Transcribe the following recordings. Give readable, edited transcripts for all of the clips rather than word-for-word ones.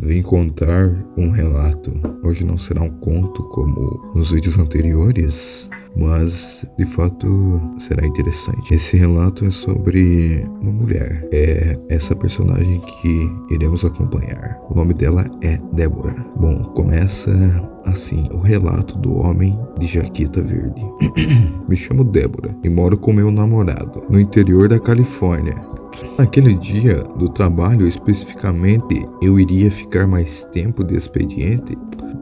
vim contar um relato. Hoje não será um conto como nos vídeos anteriores, mas de fato será interessante. Esse relato é sobre uma mulher. É essa personagem que iremos acompanhar. O nome dela é Débora. Bom, começa assim, o relato do homem de jaqueta verde. Me chamo Débora e moro com meu namorado no interior da Califórnia. Naquele dia do trabalho, especificamente, eu iria ficar mais tempo de expediente.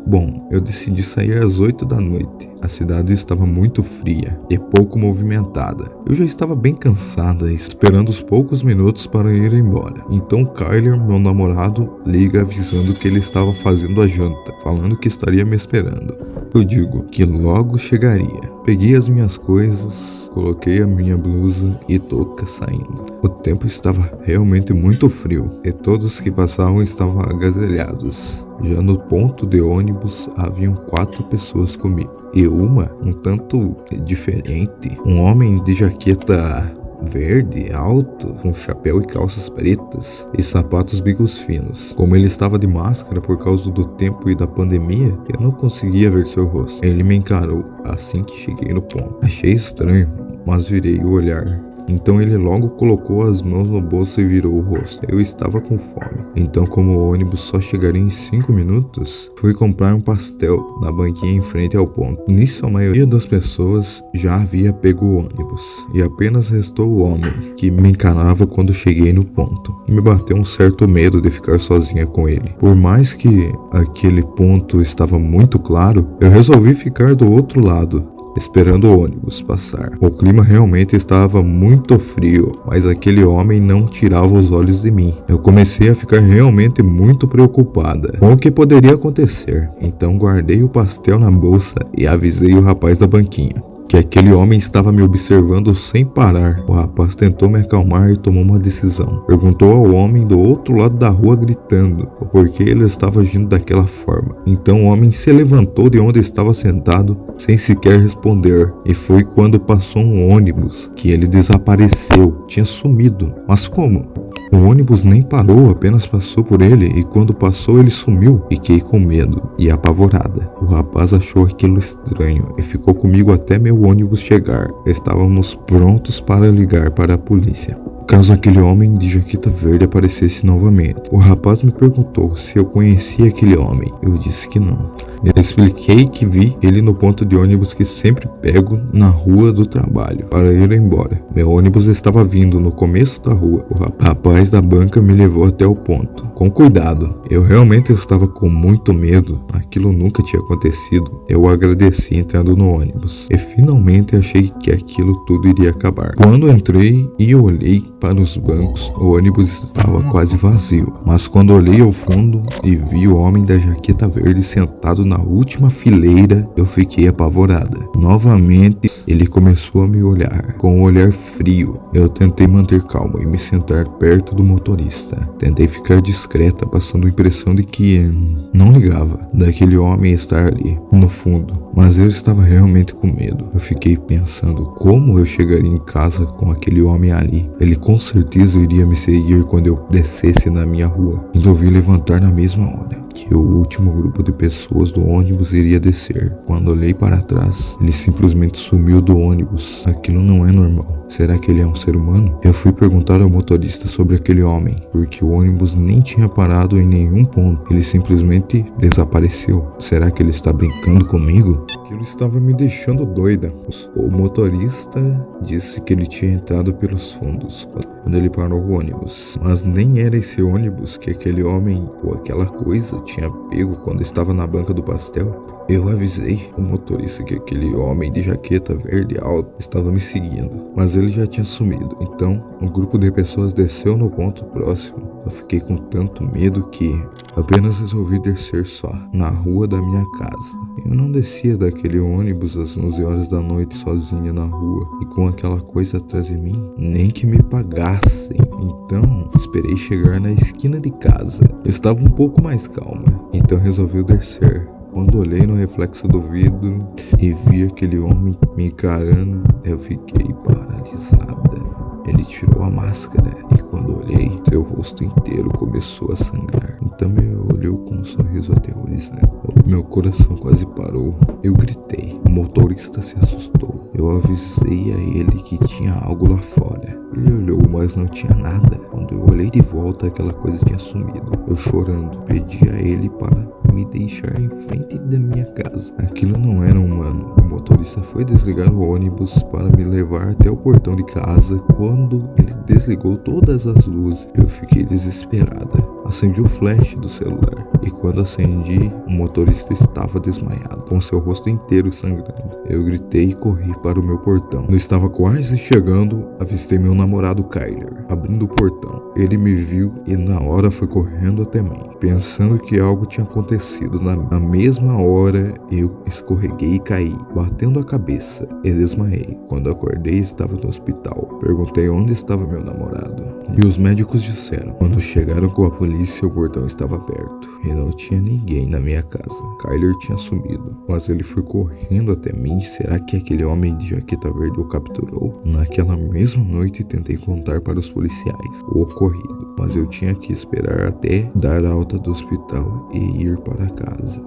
Bom, eu decidi sair às 8 da noite. A cidade estava muito fria e pouco movimentada. Eu já estava bem cansada, esperando os poucos minutos para ir embora. Então Kyler, meu namorado, liga avisando que ele estava fazendo a janta, falando que estaria me esperando. Eu digo que logo chegaria. Peguei as minhas coisas, coloquei a minha blusa e touca saindo. O tempo estava realmente muito frio e todos que passavam estavam agasalhados. Já no ponto de ônibus haviam 4 pessoas comigo e uma um tanto diferente. Um homem de jaqueta verde, alto, com chapéu e calças pretas e sapatos bigos finos. Como ele estava de máscara por causa do tempo e da pandemia, eu não conseguia ver seu rosto. Ele me encarou assim que cheguei no ponto. Achei estranho, mas virei o olhar. Então ele logo colocou as mãos no bolso e virou o rosto. Eu estava com fome. Então, como o ônibus só chegaria em 5 minutos, fui comprar um pastel na banquinha em frente ao ponto. Nisso, a maioria das pessoas já havia pego o ônibus. E apenas restou o homem, que me encarava quando cheguei no ponto. Me bateu um certo medo de ficar sozinha com ele. Por mais que aquele ponto estava muito claro, eu resolvi ficar do outro lado, esperando o ônibus passar. O clima realmente estava muito frio, mas aquele homem não tirava os olhos de mim. Eu comecei a ficar realmente muito preocupada com o que poderia acontecer. Então guardei o pastel na bolsa e avisei o rapaz da banquinha que aquele homem estava me observando sem parar. O rapaz tentou me acalmar e tomou uma decisão. Perguntou ao homem do outro lado da rua gritando o porquê ele estava agindo daquela forma. Então o homem se levantou de onde estava sentado sem sequer responder. E foi quando passou um ônibus que ele desapareceu. Tinha sumido. Mas como? O ônibus nem parou, apenas passou por ele e quando passou ele sumiu. Fiquei com medo e apavorada. O rapaz achou aquilo estranho e ficou comigo até meu ônibus chegar. Estávamos prontos para ligar para a polícia, caso aquele homem de jaqueta verde aparecesse novamente. O rapaz me perguntou se eu conhecia aquele homem. Eu disse que não. Eu expliquei que vi ele no ponto de ônibus que sempre pego na rua do trabalho para ir embora. Meu ônibus estava vindo no começo da rua. O rapaz da banca me levou até o ponto. Com cuidado. Eu realmente estava com muito medo. Aquilo nunca tinha acontecido. Eu agradeci entrando no ônibus e finalmente achei que aquilo tudo iria acabar. Quando entrei e olhei para os bancos, o ônibus estava quase vazio. Mas quando olhei ao fundo e vi o homem da jaqueta verde sentado na última fileira, eu fiquei apavorada. Novamente, ele começou a me olhar com um olhar frio. Eu tentei manter calma e me sentar perto do motorista. Tentei ficar discreta, passando a impressão de que não ligava daquele homem estar ali no fundo. Mas eu estava realmente com medo. Eu fiquei pensando como eu chegaria em casa com aquele homem ali. Ele com certeza iria me seguir quando eu descesse na minha rua. Resolvi levantar na mesma hora que o último grupo de pessoas do ônibus iria descer. Quando olhei para trás, ele simplesmente sumiu do ônibus. Aquilo não é normal. Será que ele é um ser humano? Eu fui perguntar ao motorista sobre aquele homem, porque o ônibus nem tinha parado em nenhum ponto. Ele simplesmente desapareceu. Será que ele está brincando comigo? Aquilo estava me deixando doida. O motorista disse que ele tinha entrado pelos fundos quando ele parou o ônibus. Mas nem era esse ônibus que aquele homem ou aquela coisa tinha pego quando estava na banca do pastel. Eu avisei o motorista que aquele homem de jaqueta verde alto estava me seguindo, mas ele já tinha sumido. Então, um grupo de pessoas desceu no ponto próximo. Eu fiquei com tanto medo que apenas resolvi descer só, na rua da minha casa. Eu não descia daquele ônibus às 11 horas da noite sozinha na rua e com aquela coisa atrás de mim, nem que me pagassem. Então, esperei chegar na esquina de casa. Eu estava um pouco mais calma, então resolvi descer. Quando olhei no reflexo do vidro e vi aquele homem me encarando, eu fiquei paralisada. Ele tirou a máscara e quando olhei, seu rosto inteiro começou a sangrar. Então eu olhei com um sorriso aterrorizante. Meu coração quase parou. Eu gritei. O motorista se assustou. Eu avisei a ele que tinha algo lá fora. Ele olhou, mas não tinha nada. Quando eu olhei de volta, aquela coisa tinha sumido. Eu chorando, pedi a ele para me deixar em frente da minha casa. Aquilo não era humano. O motorista foi desligar o ônibus para me levar até o portão de casa. Quando ele desligou todas as luzes, eu fiquei desesperada. Acendi o flash do celular e quando acendi, o motorista estava desmaiado, com seu rosto inteiro sangrando. Eu gritei e corri para o meu portão. Quando estava quase chegando, avistei meu namorado Kyler, abrindo o portão. Ele me viu e na hora foi correndo até mim, pensando que algo tinha acontecido. Na mesma hora, eu escorreguei e caí, batendo a cabeça e desmaiei. Quando acordei, estava no hospital. Perguntei onde estava meu namorado e os médicos disseram. Quando chegaram com a polícia, o portão estava aberto e não tinha ninguém na minha casa. Kyler tinha sumido, mas ele foi correndo até mim. Será que aquele homem de jaqueta verde o capturou? Naquela mesma noite, tentei contar para os policiais o ocorrido, mas eu tinha que esperar até dar alta do hospital e ir para casa.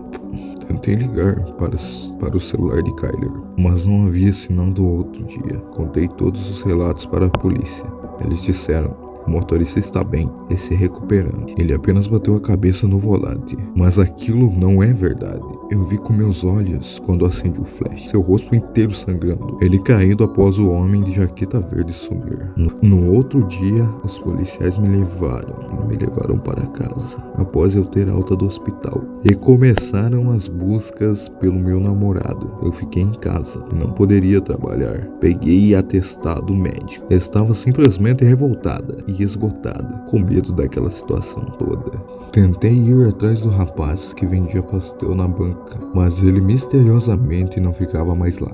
Tentei ligar para o celular de Kyler, mas não havia sinal do outro dia. Contei todos os relatos para a polícia. Eles disseram: o motorista está bem e se recuperando. Ele apenas bateu a cabeça no volante. Mas aquilo não é verdade. Eu vi com meus olhos quando acendi o flash, seu rosto inteiro sangrando. Ele caído após o homem de jaqueta verde sumir. No outro dia, os policiais me levaram para casa, após eu ter alta do hospital. E começaram as buscas pelo meu namorado. Eu fiquei em casa e não poderia trabalhar. Peguei atestado médico. Estava simplesmente revoltada e esgotada, com medo daquela situação toda. Tentei ir atrás do rapaz que vendia pastel na banca, mas ele misteriosamente não ficava mais lá.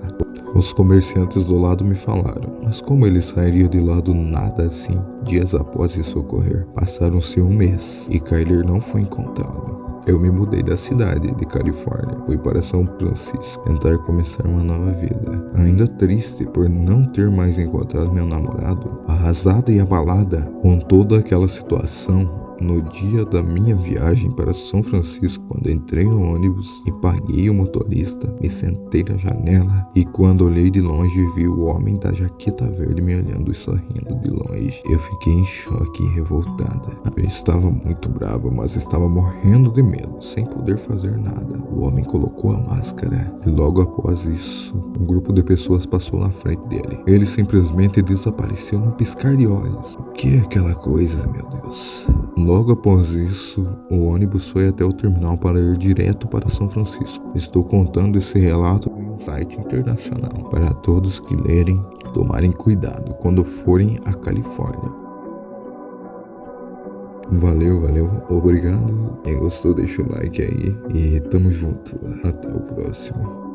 Os comerciantes do lado me falaram, mas como ele sairia de lá do nada assim, dias após isso ocorrer? Passaram-se um mês e Kyler não foi encontrado. Eu me mudei da cidade de Califórnia, fui para São Francisco, tentar começar uma nova vida. Ainda triste por não ter mais encontrado meu namorado, arrasada e abalada com toda aquela situação, no dia da minha viagem para São Francisco, quando entrei no ônibus e paguei o motorista, me sentei na janela e quando olhei de longe vi o homem da jaqueta verde me olhando e sorrindo de longe. Eu fiquei em choque e revoltada. Eu estava muito brava, mas estava morrendo de medo, sem poder fazer nada. O homem colocou a máscara e logo após isso, um grupo de pessoas passou na frente dele. Ele simplesmente desapareceu num piscar de olhos. O que é aquela coisa, meu Deus? Logo após isso, o ônibus foi até o terminal para ir direto para São Francisco. Estou contando esse relato em um site internacional para todos que lerem, tomarem cuidado quando forem à Califórnia. Valeu, obrigado. Quem gostou deixa o like aí e tamo junto. Até o próximo.